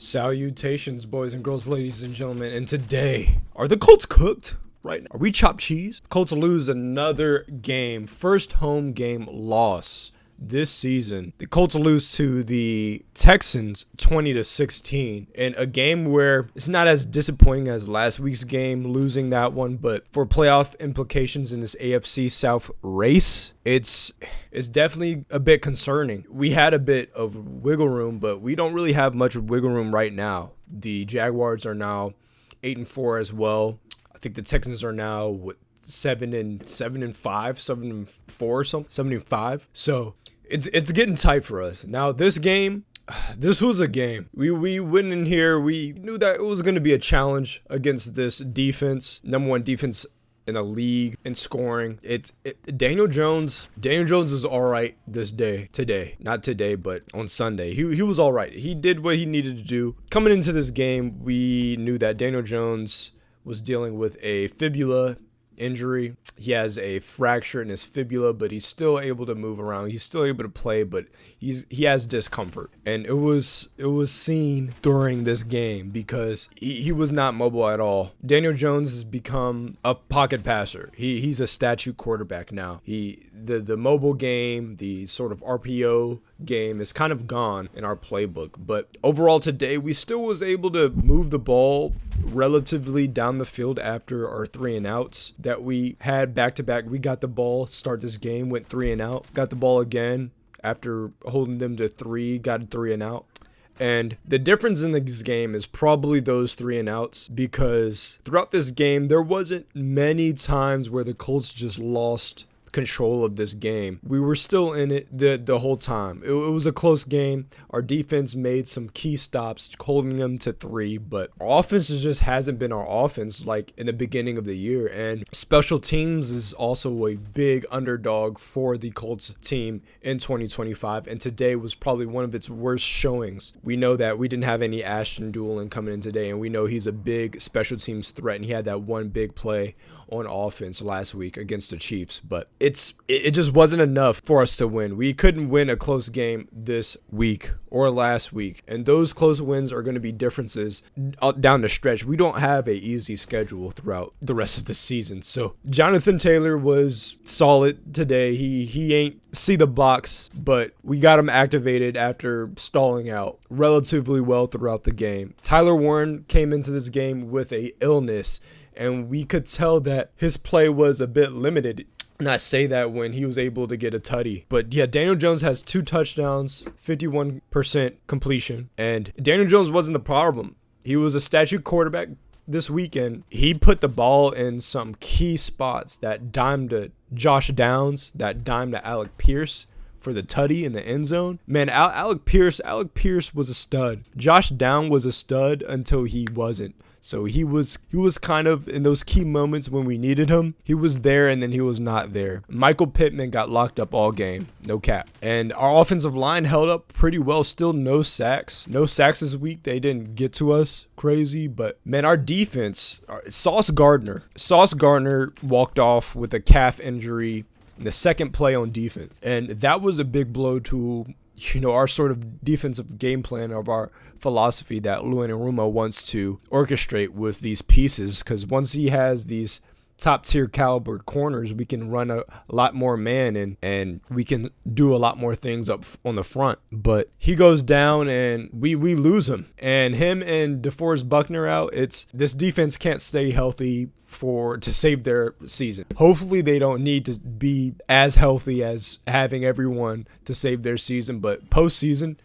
Salutations, boys and girls, ladies and gentlemen. And today, are the Colts cooked right now? Are we chopped cheese? Colts lose another game. First home game loss this season. The Colts lose to the Texans 20-16 in a game where it's not as disappointing as last week's game, losing that one, but for playoff implications in this AFC South race, it's definitely a bit concerning. We had a bit of wiggle room, but we don't really have much wiggle room right now. The Jaguars are now 8-4 as well. I think the Texans are now 7-5, 7-4 or something, 7-5. So it's getting tight for us. Now this game, this was a game. We went in here. We knew that it was going to be a challenge against this defense, number one defense in the league in scoring. Daniel Jones is all right not today, but on Sunday he was all right. He did what he needed to do. Coming into this game, we knew that Daniel Jones was dealing with a fibula injury. He has a fracture in his fibula, but he's still able to move around. He's still able to play, but he has discomfort, and it was seen during this game because he was not mobile at all. Daniel Jones has become a pocket passer. He's a statue quarterback now. The mobile game, the sort of RPO game is kind of gone in our playbook. But overall today, we still was able to move the ball relatively down the field after our 3 and outs that we had back to back. We got the ball, start this game, went 3 and out, got the ball again after holding them to 3, got 3 and out. And the difference in this game is probably those 3 and outs, because throughout this game, there wasn't many times where the Colts just lost control of this game. We were still in it the whole time. It was a close game. Our defense made some key stops, holding them to 3, but our offense just hasn't been our offense like in the beginning of the year. And special teams is also a big underdog for the Colts team in 2025, and today was probably one of its worst showings. We know that we didn't have any Ashton Doolin coming in today, and we know he's a big special teams threat, and he had that one big play on offense last week against the Chiefs, but it just wasn't enough for us to win. We couldn't win a close game this week or last week, and those close wins are going to be differences down the stretch. We don't have a easy schedule throughout the rest of the season. So Jonathan Taylor was solid today. He ain't see the box, but we got him activated after stalling out relatively well throughout the game. Tyler Warren came into this game with a illness, and we could tell that his play was a bit limited. And I say that when he was able to get a tutty. But yeah, Daniel Jones has 2 touchdowns, 51% completion. And Daniel Jones wasn't the problem. He was a statue quarterback this weekend. He put the ball in some key spots. That dime to Josh Downs, that dime to Alec Pierce for the tutty in the end zone. Man, Alec Pierce was a stud. Josh Downs was a stud until he wasn't. So he was kind of in those key moments when we needed him. He was there, and then he was not there. Michael Pittman got locked up all game, no cap. And our offensive line held up pretty well. Still no sacks. No sacks this week. They didn't get to us crazy, but man, our defense, Sauce Gardner walked off with a calf injury in the second play on defense. And that was a big blow to our sort of defensive game plan of our philosophy that Lou Anarumo wants to orchestrate with these pieces, because once he has these top tier caliber corners, we can run a lot more man and we can do a lot more things up on the front. But he goes down and we lose him, and him and DeForest Buckner out. This defense can't stay healthy to save their season. Hopefully they don't need to be as healthy as having everyone to save their season, but postseason,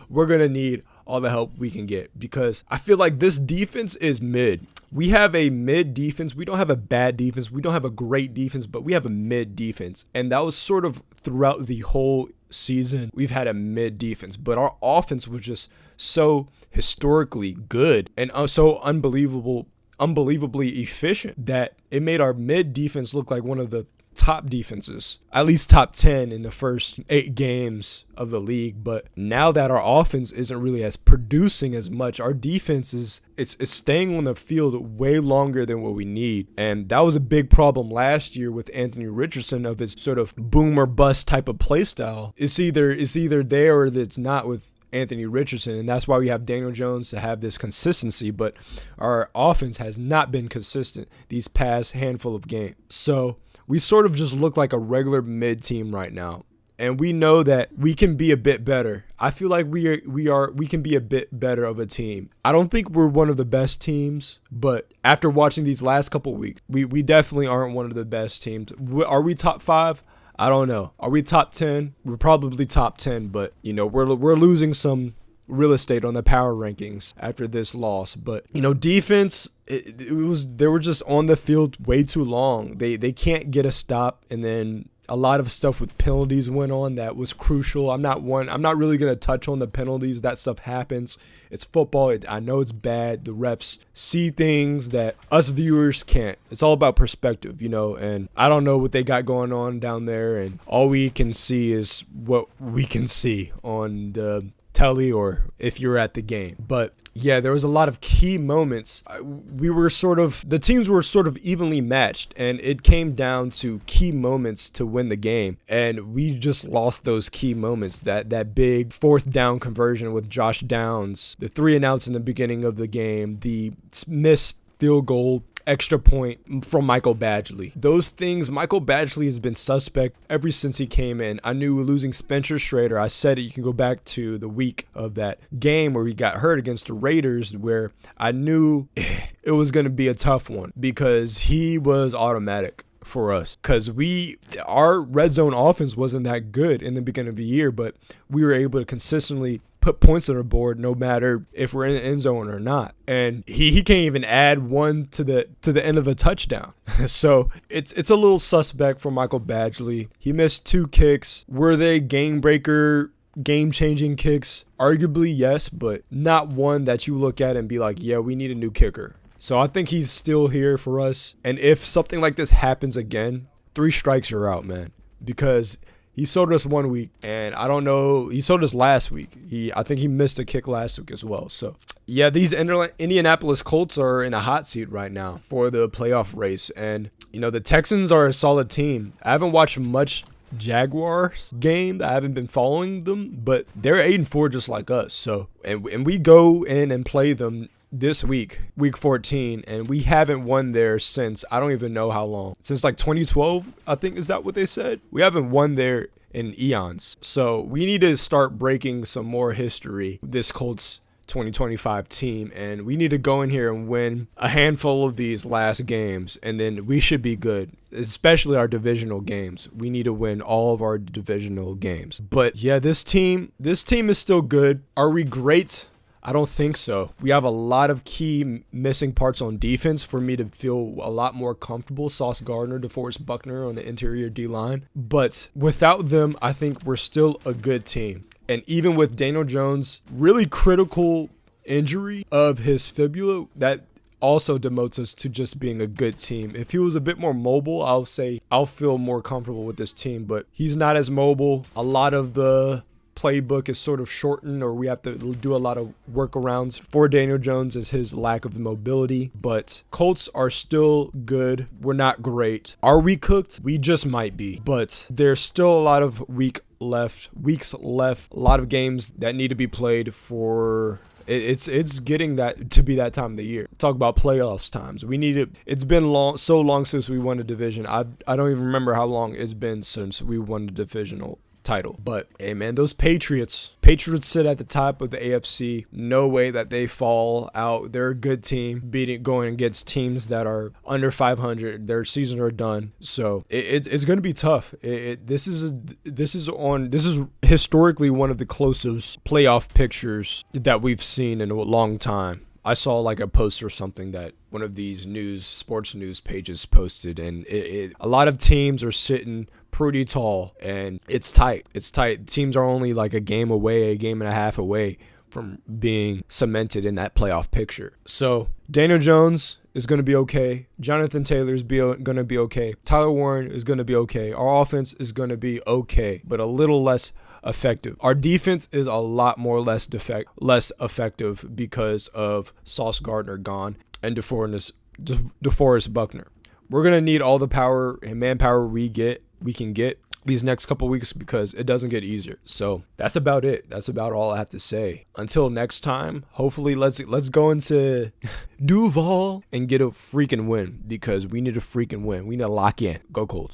we're gonna need all the help we can get, because I feel like this defense is mid. We have a mid defense. We don't have a bad defense. We don't have a great defense, but we have a mid defense. And that was sort of throughout the whole season. We've had a mid defense, but our offense was just so historically good and so unbelievably efficient that it made our mid defense look like one of the top defenses, at least top 10 in the first 8 games of the league. But now that our offense isn't really as producing as much, our defense is staying on the field way longer than what we need. And that was a big problem last year with Anthony Richardson, of his sort of boom or bust type of play style. It's either there or it's not with Anthony Richardson, and that's why we have Daniel Jones to have this consistency, but our offense has not been consistent these past handful of games. So we sort of just look like a regular mid team right now. And we know that we can be a bit better. I feel like we can be a bit better of a team. I don't think we're one of the best teams, but after watching these last couple weeks, we definitely aren't one of the best teams. Are we top 5? I don't know. Are we top 10? We're probably top 10, but you know, we're losing some real estate on the power rankings after this loss. But you know, defense, they were just on the field way too long. They can't get a stop, and then a lot of stuff with penalties went on that was crucial. I'm not really going to touch on the penalties. That stuff happens. It's football. I know it's bad. The refs see things that us viewers can't. It's all about perspective, you know, and I don't know what they got going on down there, and all we can see is what we can see on the telly or if you're at the game. But yeah, there was a lot of key moments. The teams were sort of evenly matched, and it came down to key moments to win the game. And we just lost those key moments. That big 4th down conversion with Josh Downs, the 3 and outs in the beginning of the game, the missed field goal, extra point from Michael Badgley. Those things, Michael Badgley has been suspect ever since he came in. I knew losing Spencer Schrader, I said it, you can go back to the week of that game where he got hurt against the Raiders, where I knew it was going to be a tough one because he was automatic for us, because our red zone offense wasn't that good in the beginning of the year, but we were able to consistently put points on the board no matter if we're in the end zone or not. And he can't even add one to the end of a touchdown. So it's a little suspect for Michael Badgley. He missed 2 kicks. Were they game-changing kicks? Arguably, yes, but not one that you look at and be like, yeah, we need a new kicker. So I think he's still here for us. And if something like this happens again, 3 strikes are out, man. Because he sold us 1 week, and I don't know. He sold us last week. I think he missed a kick last week as well. So, yeah, these Indianapolis Colts are in a hot seat right now for the playoff race. And, you know, the Texans are a solid team. I haven't watched much Jaguars game. I haven't been following them, but they're 8-4 just like us. So, and we go in and play them this week, week 14, and we haven't won there since I don't even know how long. Since like 2012, I think, is that what they said? We haven't won there in eons. So we need to start breaking some more history, this Colts 2025 team, and we need to go in here and win a handful of these last games, and then we should be good, especially our divisional games. We need to win all of our divisional games. But yeah, this team is still good. Are we great? I don't think so. We have a lot of key missing parts on defense for me to feel a lot more comfortable. Sauce Gardner, DeForest Buckner on the interior D-line. But without them, I think we're still a good team. And even with Daniel Jones' really critical injury of his fibula, that also demotes us to just being a good team. If he was a bit more mobile, I'll say I'll feel more comfortable with this team. But he's not as mobile. A lot of the playbook is sort of shortened, or we have to do a lot of workarounds for Daniel Jones as his lack of mobility. But Colts are still good. We're not great. Are we cooked? We just might be. But there's still a lot of weeks left, a lot of games that need to be played for. It's getting that to be that time of the year. Talk about playoffs times. We need it. It's been so long since we won a division. I don't even remember how long it's been since we won the divisional title. But hey, man, those Patriots sit at the top of the AFC. No way that they fall out. They're a good team, going against teams that are under 500. Their seasons are done, so it's going to be tough. This is historically one of the closest playoff pictures that we've seen in a long time. I saw like a post or something that one of these sports news pages posted, and a lot of teams are sitting pretty tall, and it's tight. Teams are only like a game and a half away from being cemented in that playoff picture. So Daniel Jones is going to be okay. Jonathan Taylor is going to be okay. Tyler Warren is going to be okay. Our offense is going to be okay, but a little less effective. Our defense is a lot more less effective because of Sauce Gardner gone and DeForest Buckner. We're going to need all the power and manpower we can get these next couple weeks because it doesn't get easier. So that's about it. That's about all I have to say. Until next time, hopefully let's go into Duval and get a freaking win because we need a freaking win. We need to lock in. Go Colts.